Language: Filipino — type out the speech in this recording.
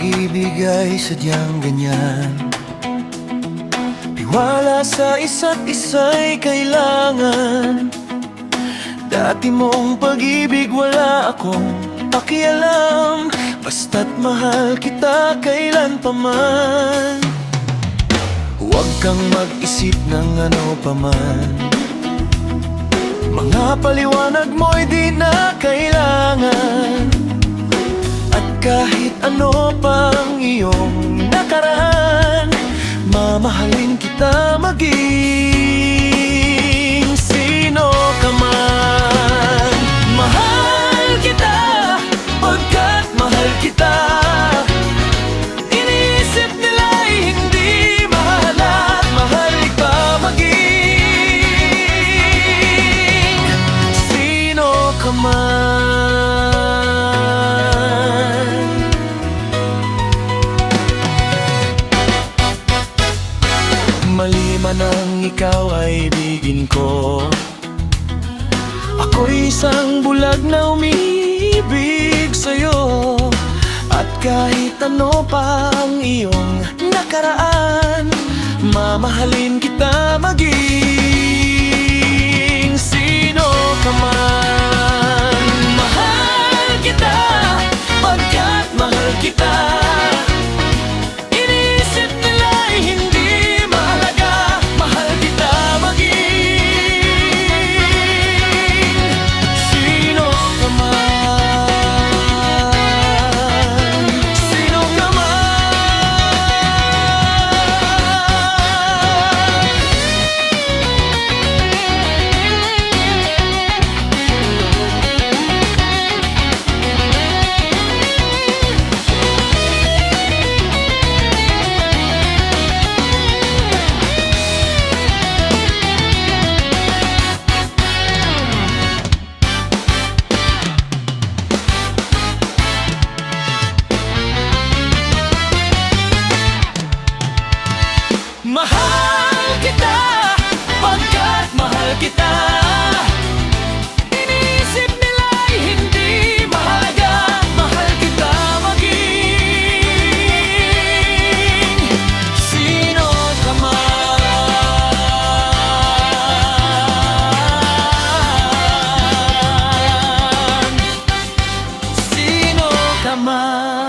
pag-ibig ay sadyang ganyan. Tiwala sa isa't isa'y kailangan. Dati mong pag-ibig wala akong pakialam, basta't mahal kita kailan pa man. Huwag kang mag-isip ng ano pa man, mga paliwanag mo'y di na kailangan. At kahit ano pang iyong nakaraan, mamahalin kita maging sino ka man. Mahal kita pagkat mahal kita. Iniisip nila'y hindi mahala't mahal ka maging sino ka man. Mali man ang ikaw ay ibigin ko, ako'y isang bulag na umiibig sa'yo. At kahit ano pa ang iyong nakaraan, mamahalin kita maging sino ka man. Mahal kita pagkat mahal kita. Mahal kita pagkat mahal kita. Iniisip nila'y hindi mahalaga, mahal kita maging sino ka man. Sino ka man.